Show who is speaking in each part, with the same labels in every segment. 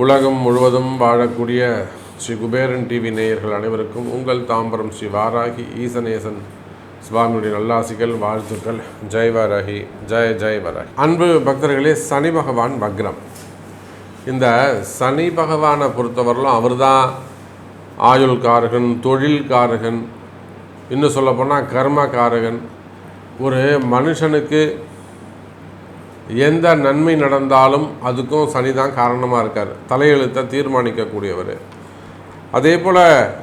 Speaker 1: உலகம் முழுவதும் வாழக்கூடிய ஸ்ரீ குபேரன் டிவி நேயர்கள் அனைவருக்கும் உங்கள் தாம்பரம் ஸ்ரீ வாராகி ஈசனேசன் சுவாமியுடைய நல்லாசிகள், வாழ்த்துக்கள். ஜெய் வாராகி, ஜெய் ஜெய் வாராகி. அன்பு பக்தர்களே, சனி பகவான் வக்ரம். இந்த சனி பகவானை பொறுத்தவரையிலும் அவர் தான் ஆயுள்காரகன், தொழில்காரகன், இன்னும் சொல்லப்போனால் கர்மகாரகன். ஒரு மனுஷனுக்கு எந்த நன்மை நடந்தாலும் அதுக்கும் சனி தான் காரணமாக இருக்கார். தலையெழுத்தை தீர்மானிக்கக்கூடியவர். அதே போல்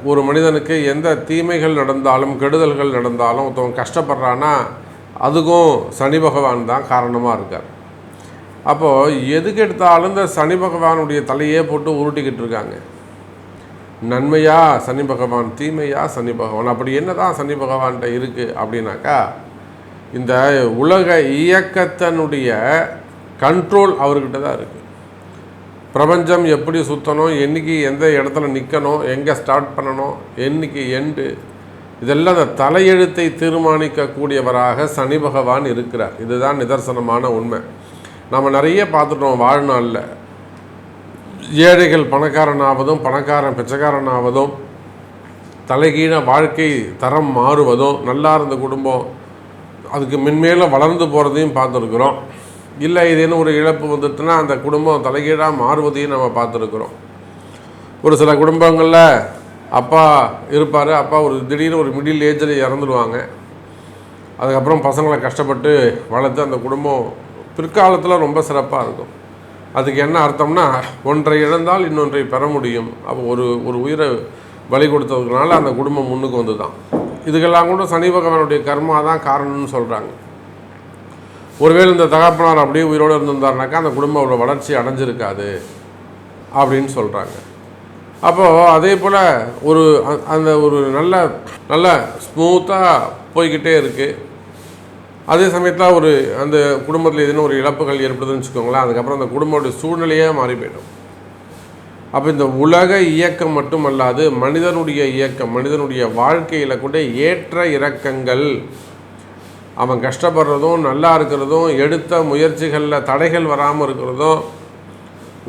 Speaker 1: ஒரு மனிதனுக்கு எந்த தீமைகள் நடந்தாலும் கெடுதல்கள் நடந்தாலும் ஒருத்தவங்க கஷ்டப்படுறான்னா அதுக்கும் சனி பகவான் தான் காரணமாக இருக்கார். அப்போது எதுக்கு எடுத்தாலும் இந்த சனி பகவானுடைய தலையே போட்டு உருட்டிக்கிட்டு இருக்காங்க. நன்மையா சனி பகவான், தீமையா சனி பகவான், அப்படி என்ன தான் சனி பகவான்கிட்ட இருக்குது அப்படின்னாக்கா, இந்த உலக இயக்கத்தினுடைய கண்ட்ரோல் அவர்கிட்ட தான் இருக்குது. பிரபஞ்சம் எப்படி சுற்றணும், என்றைக்கு எந்த இடத்துல நிற்கணும், எங்கே ஸ்டார்ட் பண்ணணும், என்றைக்கு எண்டு, இதெல்லாம் அந்த தலையெழுத்தை தீர்மானிக்கக்கூடியவராக சனி பகவான் இருக்கிறார். இதுதான் நிதர்சனமான உண்மை. நம்ம நிறைய பார்த்துட்டோம் வாழ்நாளில். ஏழைகள் பணக்காரனாவதும், பணக்காரன் பிச்சைக்காரனாவதும், தலைகீழ வாழ்க்கை தரம் மாறுவதும், நல்லா இருந்த குடும்பம் அதுக்கு மென்மேலும் வளர்ந்து போகிறதையும் பார்த்துருக்குறோம். இல்லை இதுன்னு ஒரு இழப்பு வந்துட்டுனா அந்த குடும்பம் தலைகீழாக மாறுவதையும் நம்ம பார்த்துருக்குறோம். ஒரு சில குடும்பங்களில் அப்பா இருப்பார், அப்பா ஒரு திடீர்னு ஒரு மிடில் ஏஜில் இறந்துடுவாங்க. அதுக்கப்புறம் பசங்களை கஷ்டப்பட்டு வளர்த்து அந்த குடும்பம் பிற்காலத்தில் ரொம்ப சிறப்பாக இருக்கும். அதுக்கு என்ன அர்த்தம்னா, ஒன்றை இழந்தால் இன்னொன்றை பெற முடியும். அப்போ ஒரு உயிரை பலி கொடுத்ததுனால அந்த குடும்பம் முன்னுக்கு வந்து தான். இதுக்கெல்லாம் கூட சனி பகவானுடைய கர்மா தான் காரணம்னு சொல்கிறாங்க. ஒருவேளை இந்த தகப்பனார் அப்படியே உயிரோடு இருந்திருந்தாருனாக்கா அந்த குடும்பம் அவ்வளோ வளர்ச்சி அடைஞ்சிருக்காது அப்படின்னு சொல்கிறாங்க. அப்போது அதே போல் ஒரு நல்ல ஸ்மூத்தாக போய்கிட்டே இருக்குது. அதே சமயத்தில் அந்த குடும்பத்தில் எதுன்னு ஒரு இழப்புகள் ஏற்படுதுன்னு வச்சுக்கோங்களேன், அதுக்கப்புறம் அந்த குடும்பத்துடைய சூழ்நிலையே மாறி போயிடும். அப்போ இந்த உலக இயக்கம் மட்டுமல்லாது மனிதனுடைய இயக்கம், மனிதனுடைய வாழ்க்கையில் கூட ஏற்ற இறக்கங்கள், அவன் கஷ்டப்படுறதும் நல்லா இருக்கிறதும், எடுத்த முயற்சிகளில் தடைகள் வராமல் இருக்கிறதும்.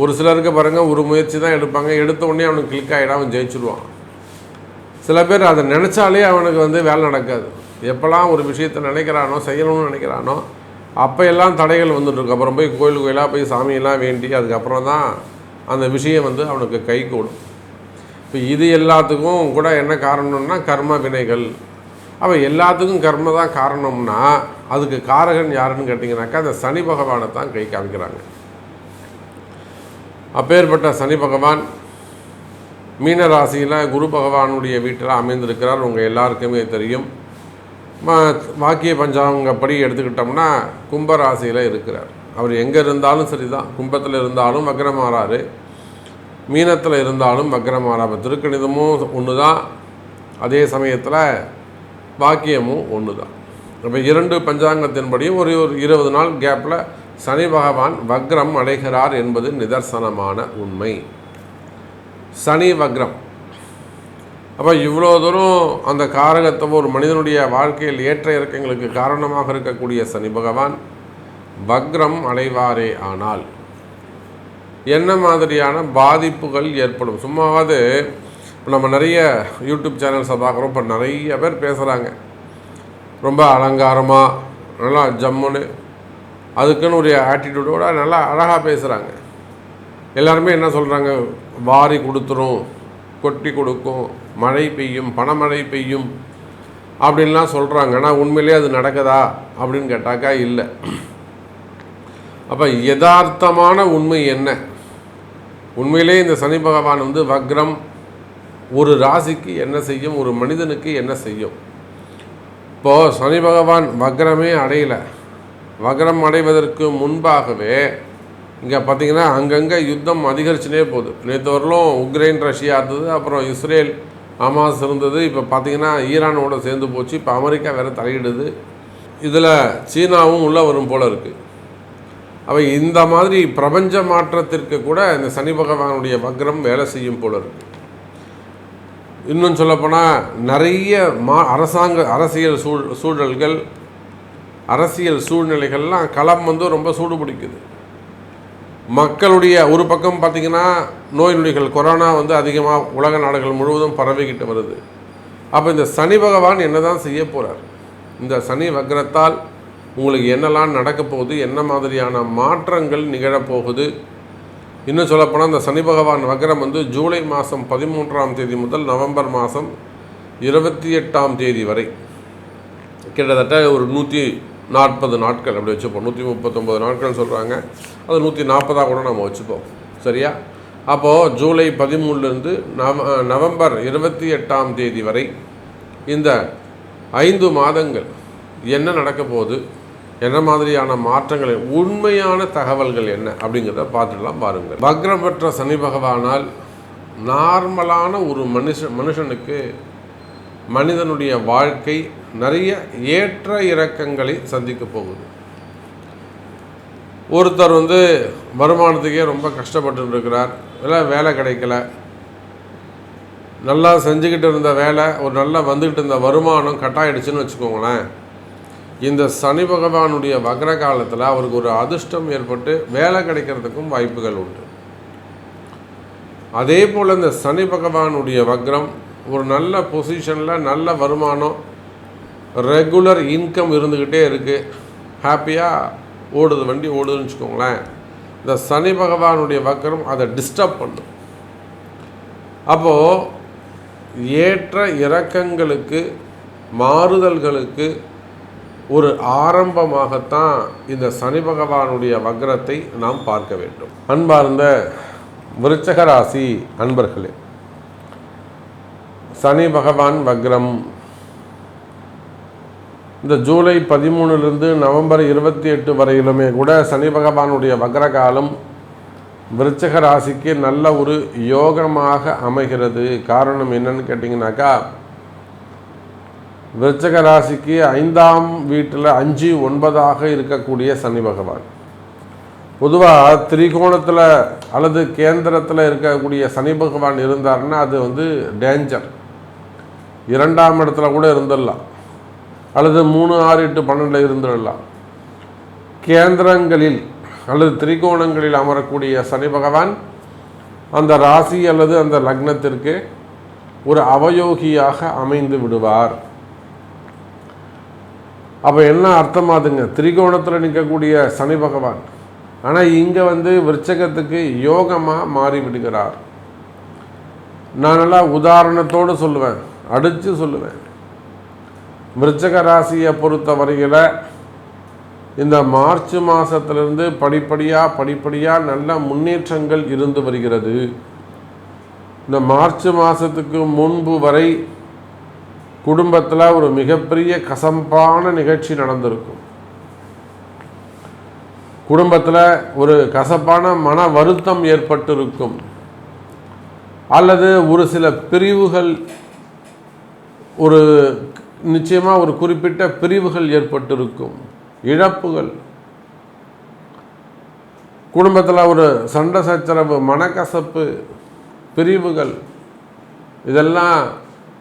Speaker 1: ஒரு சிலருக்கு பாருங்கள், ஒரு முயற்சி தான் எடுப்பாங்க, எடுத்த உடனே அவனுக்கு கிளிக் ஆகிடும், அவன் ஜெயிச்சுடுவான். சில பேர் அதை நினச்சாலே அவனுக்கு வேலை நடக்காது. எப்போல்லாம் ஒரு விஷயத்தை நினைக்கிறானோ, செய்யணும்னு நினைக்கிறானோ, அப்போ எல்லாம் தடைகள் வந்துட்டுருக்கு. அப்புறம் போய் கோயிலாக போய் சாமியெல்லாம் வேண்டி அதுக்கப்புறம் தான் அந்த விஷயம் அவனுக்கு கை கூடும். இப்போ இது எல்லாத்துக்கும் கூட என்ன காரணம்னா கர்ம வினைகள். அப்போ எல்லாத்துக்கும் கர்ம தான் காரணம்னா அதுக்கு காரகன் யாருன்னு கேட்டிங்கனாக்கா அந்த சனி பகவானை தான் கை காமிக்கிறாங்க. அப்பேற்பட்ட சனி பகவான் மீன ராசியில் குரு பகவானுடைய வீட்டில் அமைந்திருக்கிறார். உங்கள் எல்லாருக்குமே தெரியும். வாக்கிய பஞ்சாங்கப்படி எடுத்துக்கிட்டோம்னா கும்பராசியில் இருக்கிறார். அவர் எங்கே இருந்தாலும் சரி தான், கும்பத்தில் இருந்தாலும் வக்ரமாறாரு, மீனத்தில் இருந்தாலும் வக்ரமாறாரு. திருக்கணிதமும் ஒன்று தான், அதே சமயத்தில் வாக்கியமும் ஒன்று தான். இப்போ 2 பஞ்சாங்கத்தின்படியும் ஒரு 20 நாள் கேப்பில் சனி பகவான் வக்ரம் அடைகிறார் என்பது நிதர்சனமான உண்மை. சனி வக்ரம். அப்போ இவ்வளோ தூரம் அந்த காரகத்தை ஒரு மனிதனுடைய வாழ்க்கையில் ஏற்ற இறக்கங்களுக்கு காரணமாக இருக்கக்கூடிய சனி பகவான் வக்ரம் அடைவாரே ஆனால் என்ன மாதிரியான பாதிப்புகள் ஏற்படும்? சும்மாவது நம்ம நிறைய யூடியூப் சேனல்ஸை பார்க்குறோம். இப்போ நிறைய பேர் பேசுகிறாங்க, ரொம்ப அலங்காரமாக நல்லா ஜம்முன்னு அதுக்குன்னு ஒரு ஆட்டிடியூடோட நல்லா அழகாக பேசுகிறாங்க. எல்லாருமே என்ன சொல்கிறாங்க, வாரி கொடுத்துரும், கொட்டி கொடுக்கும், மழை பெய்யும், பணமழை பெய்யும் அப்படின்லாம் சொல்கிறாங்க. ஆனால் உண்மையிலே அது நடக்குதா அப்படின்னு கேட்டாக்கா இல்லை. அப்போ யதார்த்தமான உண்மை என்ன? உண்மையிலே இந்த சனி பகவான் வக்ரம் ஒரு ராசிக்கு என்ன செய்யும், ஒரு மனிதனுக்கு என்ன செய்யும்? இப்போது சனி பகவான் வக்ரமே அடையலை. வக்ரம் அடைவதற்கு முன்பாகவே இங்கே பார்த்திங்கன்னா அங்கங்கே யுத்தம் அதிகரிச்சுனே போகுது. நேற்று வரலும் உக்ரைன் ரஷ்யா இருந்தது, அப்புறம் இஸ்ரேல் ஹமாஸ் இருந்தது, இப்போ பார்த்திங்கன்னா ஈரானோட சேர்ந்து போச்சு, இப்போ அமெரிக்கா வேறு தலையிடுது, இதில் சீனாவும் உள்ளே வரும் போல் இருக்குது. அவை இந்த மாதிரி பிரபஞ்ச மாற்றத்திற்கு கூட இந்த சனி பகவானுடைய வக்ரம் வேலை செய்யும் போல இருக்குது. இன்னும் சொல்லப்போனால் நிறைய அரசியல் சூழல்கள், அரசியல் சூழ்நிலைகள்லாம் களம் ரொம்ப சூடு பிடிக்குது. மக்களுடைய ஒரு பக்கம் பார்த்திங்கன்னா நோய் நொடிகள் கொரோனா அதிகமாக உலக நாடுகள் முழுவதும் பரவிக்கிட்டு வருது. அப்போ இந்த சனி பகவான் என்ன தான் செய்ய போகிறார்? இந்த சனி வக்ரத்தால் உங்களுக்கு என்னெல்லாம் நடக்க போகுது, என்ன மாதிரியான மாற்றங்கள் நிகழப்போகுது? இன்னும் சொல்லப்போனால் இந்த சனி பகவான் வக்ரம் ஜூலை மாதம் 13ஆம் தேதி முதல் நவம்பர் மாதம் 28ஆம் தேதி வரை கிட்டத்தட்ட ஒரு 140 நாட்கள் அப்படி வச்சுப்போம். 139 நாட்கள் சொல்கிறாங்க, அது 140 கூட நம்ம வச்சுப்போம், சரியா? அப்போது ஜூலை 13லேருந்து நவம்பர் 28ஆம் தேதி வரை இந்த 5 மாதங்கள் என்ன நடக்க போகுது, என்ன மாதிரியான மாற்றங்கள், உண்மையான தகவல்கள் என்ன அப்படிங்கிறத பார்த்துடலாம் பாருங்கள். வக்ரம் பெற்ற சனி பகவானால் நார்மலான ஒரு மனுஷனுக்கு மனிதனுடைய வாழ்க்கை நிறைய ஏற்ற இறக்கங்களை சந்திக்க போகுது. ஒருத்தர் வருமானத்துக்கே ரொம்ப கஷ்டப்பட்டு இருக்கிறார், இல்லை வேலை கிடைக்கல, நல்லா செஞ்சுக்கிட்டு இருந்த வேலை, ஒரு நல்லா வந்துக்கிட்டு இருந்த வருமானம் கட்டாயிடுச்சுன்னு வச்சுக்கோங்களேன். இந்த சனி பகவானுடைய வக்ர காலத்தில் அவருக்கு ஒரு அதிர்ஷ்டம் ஏற்பட்டு வேலை கிடைக்கிறதுக்கும் வாய்ப்புகள் உண்டு. அதே போல் இந்த சனி பகவானுடைய வக்ரம் ஒரு நல்ல பொசிஷனில் நல்ல வருமானம், ரெகுலர் இன்கம் இருந்துக்கிட்டே இருக்குது, ஹாப்பியாக ஓடுது, வண்டி ஓடுதுன்னு வச்சுக்கோங்களேன். இந்த சனி பகவானுடைய வக்ரம் அதை டிஸ்டர்ப் பண்ணும். அப்போது ஏற்ற இறக்கங்களுக்கு, மாறுதல்களுக்கு ஒரு ஆரம்பமாகத்தான் இந்த சனி பகவானுடைய வக்ரத்தை நாம் பார்க்க வேண்டும். அன்பார்ந்த விருச்சக ராசி அன்பர்களே, சனி பகவான் வக்ரம் இந்த ஜூலை 13லிருந்து நவம்பர் 28 வரையிலுமே கூட சனி பகவானுடைய வக்ர காலம் விருச்சக ராசிக்கு நல்ல ஒரு யோகமாக அமைகிறது. காரணம் என்னன்னு கேட்டிங்கனாக்கா, விருச்சக ராசிக்கு 5ஆம் வீட்டில் 5, 9 இருக்கக்கூடிய சனி பகவான். பொதுவாக திரிகோணத்தில் அல்லது கேந்திரத்தில் இருக்கக்கூடிய சனி பகவான் இருந்தார்னா அது டேஞ்சர். 2ஆம் இடத்துல கூட இருந்துடலாம், அல்லது 3, 6, 8, 12 இருந்துடலாம். கேந்திரங்களில் அல்லது திரிகோணங்களில் அமரக்கூடிய சனி பகவான் அந்த ராசி அல்லது அந்த லக்னத்திற்கு ஒரு அவயோகியாக அமைந்து விடுவார். அப்போ என்ன அர்த்தமாதுங்க? திரிகோணத்தில் நிற்கக்கூடிய சனி பகவான் ஆனால் இங்கே விருச்சகத்துக்கு யோகமாக மாறி விடுகிறார். நான் நல்லா உதாரணத்தோடு சொல்லுவேன், அடித்து சொல்லுவேன். விருச்சக ராசியை பொறுத்த வரையில் இந்த மார்ச் மாதத்திலிருந்து படிப்படியாக நல்ல முன்னேற்றங்கள் இருந்து வருகிறது. இந்த மார்ச் மாதத்துக்கு முன்பு வரை குடும்பத்தில் ஒரு மிகப்பெரிய கசப்பான நிகழ்ச்சி நடந்திருக்கும். குடும்பத்தில் ஒரு கசப்பான மன வருத்தம் ஏற்பட்டிருக்கும், அல்லது ஒரு சில பிரிவுகள், ஒரு நிச்சயமாக ஒரு குறிப்பிட்ட பிரிவுகள் ஏற்பட்டிருக்கும், இழப்புகள், குடும்பத்தில் ஒரு சண்டை சச்சரவு, மனக்கசப்பு, பிரிவுகள், இதெல்லாம்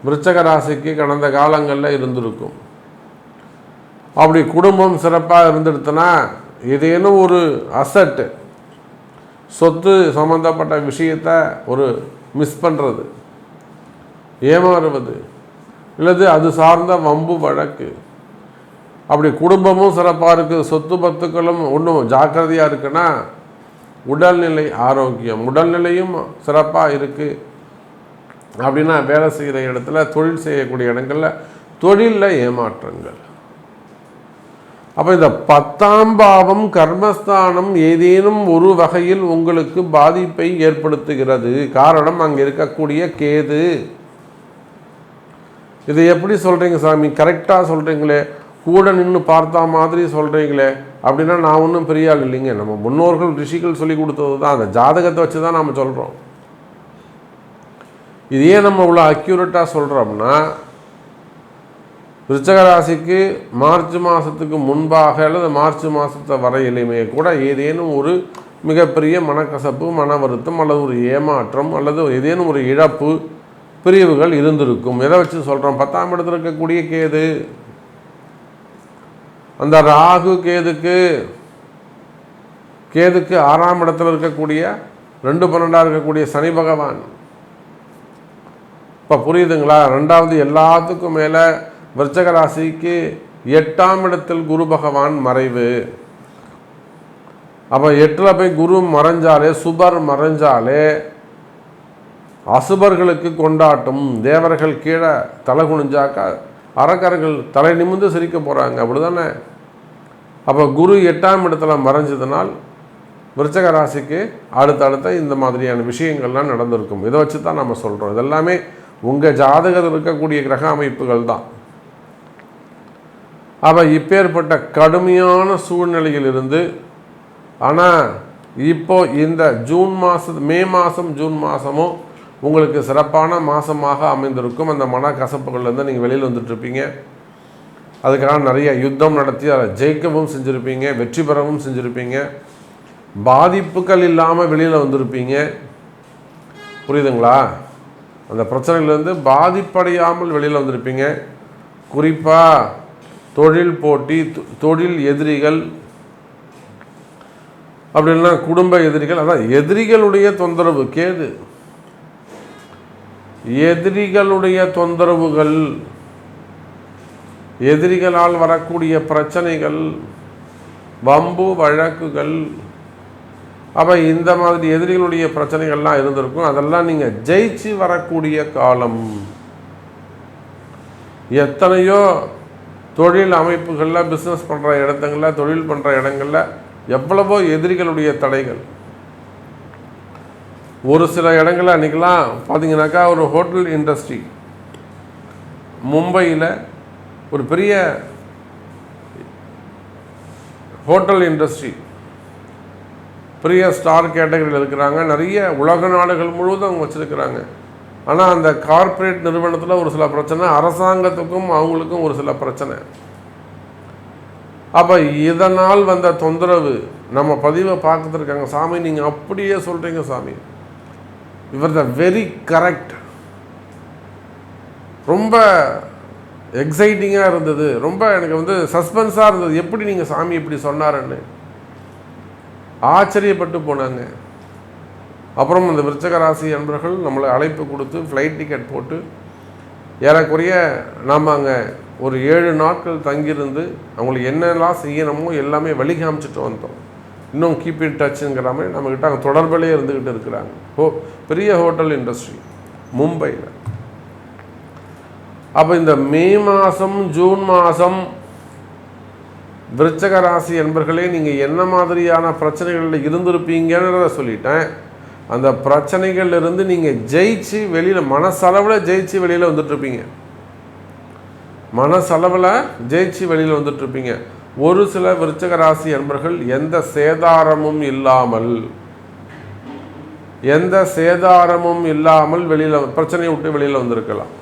Speaker 1: விருச்சக ராசிக்கு கடந்த காலங்களில் இருந்திருக்கும். அப்படி குடும்பம் சிறப்பாக இருந்துடுத்துனா ஏதேனும் ஒரு அசட்டு, சொத்து சம்மந்தப்பட்ட விஷயத்தை ஒரு மிஸ் பண்ணுறது, ஏமாறுவது, இல்லது அது சார்ந்த வம்பு வழக்கு. அப்படி குடும்பமும் சிறப்பாக இருக்குது, சொத்து பத்துக்களும் ஒன்றும் ஜாக்கிரதையாக இருக்குன்னா உடல்நிலை ஆரோக்கியம், உடல்நிலையும் சிறப்பாக இருக்குது அப்படின்னா வேலை செய்கிற இடத்துல, தொழில் செய்யக்கூடிய இடங்களில் தொழிலில் ஏமாற்றங்கள். அப்போ இந்த 10ஆம் பாவம் கர்மஸ்தானம் ஏதேனும் ஒரு வகையில் உங்களுக்கு பாதிப்பை ஏற்படுத்துகிறது. காரணம் அங்கே இருக்கக்கூடிய கேது. இதை எப்படி சொல்கிறீங்க சாமி, கரெக்டாக சொல்கிறீங்களே, கூட நின்று பார்த்தா மாதிரி சொல்கிறீங்களே அப்படின்னா நான் ஒன்றும் பெரிய ஆள் இல்லைங்க. நம்ம முன்னோர்கள் ரிஷிகள் சொல்லி கொடுத்தது தான், அந்த ஜாதகத்தை வச்சு தான் நாம் சொல்கிறோம். இதையே நம்ம இவ்வளோ அக்யூரேட்டாக சொல்கிறோம்னா, விருச்சக ராசிக்கு மார்ச் மாதத்துக்கு முன்பாக அல்லது மார்ச் மாதத்தை வரையிலுமே கூட ஏதேனும் ஒரு மிகப்பெரிய மனக்கசப்பு, மன வருத்தம், அல்லது ஒரு ஏமாற்றம், அல்லது ஏதேனும் ஒரு இழப்பு, பிரிவுகள் இருந்திருக்கும். எதை வச்சு சொல்கிறோம்? 10ஆம் இடத்துல இருக்கக்கூடிய கேது. அந்த ராகு கேதுக்கு 6ஆம் இடத்துல இருக்கக்கூடிய 2-12 இருக்கக்கூடிய சனி பகவான். இப்போ புரியுதுங்களா? 2வது எல்லாத்துக்கும் மேலே விருச்சிக ராசிக்கு 8ஆம் இடத்தில் குரு பகவான் மறைவு. அப்போ 8ல் போய் குரு மறைஞ்சாலே, சுபர் மறைஞ்சாலே அசுபர்களுக்கு கொண்டாட்டம். தேவர்கள் கீழே தலை குனிஞ்சாக்கா அரக்கர்கள் தலை நிமிர்ந்து சிரிக்க போகிறாங்க, அப்படிதானே? அப்போ குரு 8ஆம் இடத்துல மறைஞ்சதுனால் விருச்சிக ராசிக்கு அடுத்தடுத்த இந்த மாதிரியான விஷயங்கள்லாம் நடந்திருக்கும். இதை வச்சு தான் நம்ம சொல்கிறோம். இதெல்லாமே உங்கள் ஜாதகத்தில் இருக்கக்கூடிய கிரக அமைப்புகள் தான். அப்போ இப்பேற்பட்ட கடுமையான சூழ்நிலையில் இருந்து, ஆனால் இப்போ இந்த மே மாதம் ஜூன் மாதமும் உங்களுக்கு சிறப்பான மாதமாக அமைந்திருக்கும். அந்த மனக்கசப்புகள்லேருந்து நீங்கள் வெளியில் வந்துட்டுருப்பீங்க. அதுக்காக நிறைய யுத்தம் நடத்தி அதை ஜெயிக்கவும் செஞ்சுருப்பீங்க, வெற்றி பெறவும் செஞ்சுருப்பீங்க. பாதிப்புகள் இல்லாமல் வெளியில் வந்திருப்பீங்க. புரியுதுங்களா? அந்த பிரச்சனையிலேருந்து பாதிப்படையாமல் வெளியில் வந்திருப்பீங்க. குறிப்பாக தொழில் போட்டி, தொழில் எதிரிகள், அப்படின்னா குடும்ப எதிரிகள், அதான் எதிரிகளுடைய தொந்தரவு. கேது எதிரிகளுடைய தொந்தரவுகள், எதிரிகளால் வரக்கூடிய பிரச்சனைகள், வம்பு வழக்குகள். அப்போ இந்த மாதிரி எதிரிகளுடைய பிரச்சனைகள்லாம் இருந்திருக்கும். அதெல்லாம் நீங்கள் ஜெயிச்சு வரக்கூடிய காலம். எத்தனையோ தொழில் அமைப்புகளில், பிஸ்னஸ் பண்ணுற இடத்துங்களில், தொழில் பண்ணுற இடங்களில் எவ்வளவோ எதிரிகளுடைய தடைகள். ஒரு சில இடங்களில் அன்றைக்கெலாம் பார்த்தீங்கன்னாக்கா, ஒரு ஹோட்டல் இண்டஸ்ட்ரி மும்பையில் ஒரு பெரிய ஹோட்டல் இண்டஸ்ட்ரி, பெரிய ஸ்டார் கேட்டகரியில் இருக்கிறாங்க. நிறைய உலக நாடுகள் முழுவதும் அவங்க வச்சுருக்கிறாங்க. ஆனால் அந்த கார்ப்பரேட் நிறுவனத்தில் ஒரு சில பிரச்சனை, அரசாங்கத்துக்கும் அவங்களுக்கும் ஒரு சில பிரச்சனை. அப்போ இதனால் வந்த தொந்தரவு நம்ம பதிவை பார்த்துருக்காங்க. சாமி, நீங்கள் அப்படியே சொல்கிறீங்க சாமி, இவர் த வெரி கரெக்ட். ரொம்ப எக்ஸைட்டிங்காக இருந்தது, ரொம்ப எனக்கு சஸ்பென்ஸாக இருந்தது. எப்படி நீங்கள் சாமி இப்படி சொன்னாருன்னு ஆச்சரியப்பட்டு போனாங்க. அப்புறம் அந்த விருச்சிக ராசி அன்பர்கள் நம்மளை அழைப்பு கொடுத்து ஃப்ளைட் டிக்கெட் போட்டு ஏறக்குறைய நாம் அங்கே ஒரு 7 நாட்கள் தங்கியிருந்து அவங்களுக்கு என்னெல்லாம் செய்யணுமோ எல்லாமே வழி காமிச்சிட்டு வந்தோம். இன்னும் கீப் இன் டச்சுங்கிற மாதிரி நம்மக்கிட்ட அங்கே தொடர்பிலே இருந்துக்கிட்டு இருக்கிறாங்க. பெரிய ஹோட்டல் இண்டஸ்ட்ரி மும்பையில். அப்போ இந்த மே மாதம் ஜூன் மாதம் விருச்சிக ராசி என்பர்களே, நீங்கள் என்ன மாதிரியான பிரச்சனைகளில் இருந்திருப்பீங்கன்றத சொல்லிட்டேன். அந்த பிரச்சனைகள் இருந்து நீங்கள் ஜெயிச்சு வெளியில், மனசளவில் ஜெயிச்சு வெளியில் வந்துட்டுருப்பீங்க. மனசளவில் ஜெயிச்சு வெளியில் வந்துட்டுருப்பீங்க. ஒரு சில விருச்சிக ராசி என்பர்கள் எந்த சேதாரமும் இல்லாமல் வெளியில் பிரச்சனையை விட்டு வெளியில் வந்திருக்கலாம்.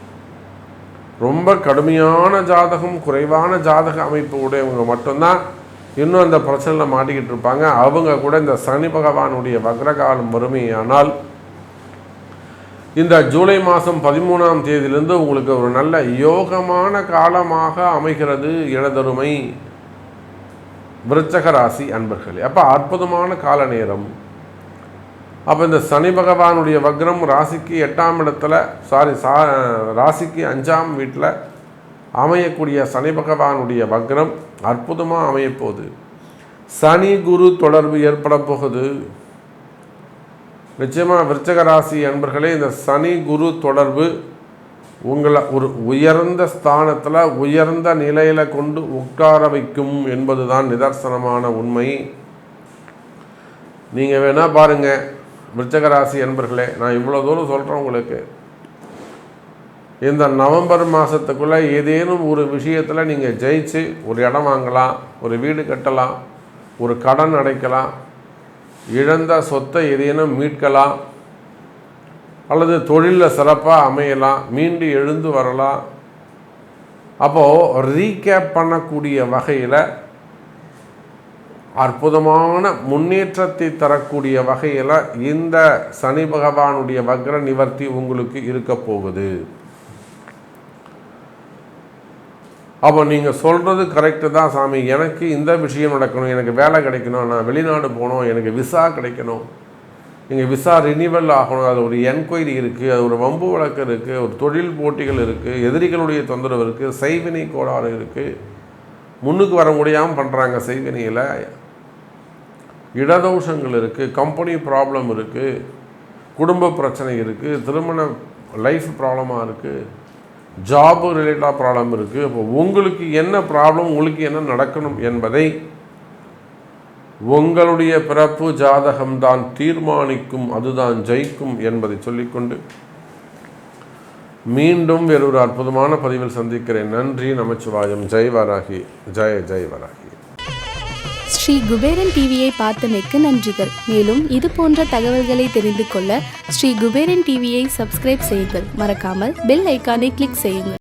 Speaker 1: ரொம்ப கடுமையான ஜாதகம், குறைவான ஜாதக அமைப்பு உடையவங்க மட்டும்தான் இன்னும் அந்த பிரச்சனையில் மாட்டிக்கிட்டு இருப்பாங்க. அவங்க கூட இந்த சனி பகவானுடைய வக்ரகாலம் வறுமையானால் இந்த ஜூலை மாதம் 13ஆம் தேதியிலிருந்து உங்களுக்கு ஒரு நல்ல யோகமான காலமாக அமைகிறது எனதருமை விருச்சிக ராசி அன்பர்களே. அப்போ அற்புதமான கால நேரம். அப்போ இந்த சனி பகவானுடைய வக்ரம் ராசிக்கு 8ஆம் இடத்துல, ராசிக்கு 5ஆம் வீட்டில் அமையக்கூடிய சனி பகவானுடைய வக்ரம் அற்புதமாக அமையப்போகுது. சனி குரு தொடர்பு ஏற்பட போகுது. நிச்சயமாக விருச்சிக ராசி அன்பர்களே, இந்த சனி குரு தொடர்பு உங்களை ஒரு உயர்ந்த ஸ்தானத்தில், உயர்ந்த நிலையில் கொண்டு உட்கார வைக்கும் என்பது தான் நிதர்சனமான உண்மை. நீங்கள் வேணால் பாருங்கள் விருச்சிக ராசி அன்பர்களே, நான் இவ்வளோ தூரம் சொல்கிறேன் உங்களுக்கு. இந்த நவம்பர் மாதத்துக்குள்ளே ஏதேனும் ஒரு விஷயத்தில் நீங்கள் ஜெயிச்சு ஒரு இடம் வாங்கலாம், ஒரு வீடு கட்டலாம், ஒரு கடன் அடைக்கலாம், இழந்த சொத்தை ஏதேனும் மீட்கலாம், அல்லது தொழிலில் சிறப்பாக அமையலாம், மீண்டு எழுந்து வரலாம். அப்போது ரீகேப் பண்ணக்கூடிய வகையில் அற்புதமான முன்னேற்றத்தை தரக்கூடிய வகையில் இந்த சனி பகவானுடைய வக்ர நிவர்த்தி உங்களுக்கு இருக்க போகுது. அப்போ நீங்கள் சொல்கிறது கரெக்டு தான் சாமி, எனக்கு இந்த விஷயம் நடக்கணும், எனக்கு வேலை கிடைக்கணும், நான் வெளிநாடு போகணும், எனக்கு விசா கிடைக்கணும், இங்கே விசா ரினிவல் ஆகணும், அது ஒரு என்கொயரி இருக்குது, அது ஒரு வம்பு வழக்கு இருக்குது, ஒரு தொழில் போட்டிகள் இருக்குது, எதிரிகளுடைய தொந்தரவு இருக்குது, செய்வினை கோளாறு இருக்குது, முன்னுக்கு வர முடியாமல் பண்ணுறாங்க செய்வினையில், இடதோஷங்கள் இருக்குது, கம்பெனி ப்ராப்ளம் இருக்குது, குடும்ப பிரச்சனை இருக்குது, திருமண லைஃப் ப்ராப்ளமாக இருக்குது, ஜாப் ரிலேட்டடாக ப்ராப்ளம் இருக்குது. இப்போ உங்களுக்கு என்ன ப்ராப்ளம், உங்களுக்கு என்ன நடக்கணும் என்பதை உங்களுடைய பிறப்பு ஜாதகம்தான் தீர்மானிக்கும், அதுதான் ஜெயிக்கும் என்பதை சொல்லிக்கொண்டு மீண்டும் வேறொரு அற்புதமான பதிவில் சந்திக்கிறேன். நன்றி, நமச்சிவாயம். ஜெய் வராகி, ஜெய் வராகி.
Speaker 2: ஸ்ரீ குபேரன் டிவியை பார்த்தமைக்கு நன்றிகள். மேலும் இது போன்ற தகவல்களை தெரிந்து கொள்ள ஸ்ரீ குபேரன் டிவியை சப்ஸ்கிரைப் செய்யுங்கள். மறக்காமல் பெல் ஐக்கானை கிளிக் செய்யுங்கள்.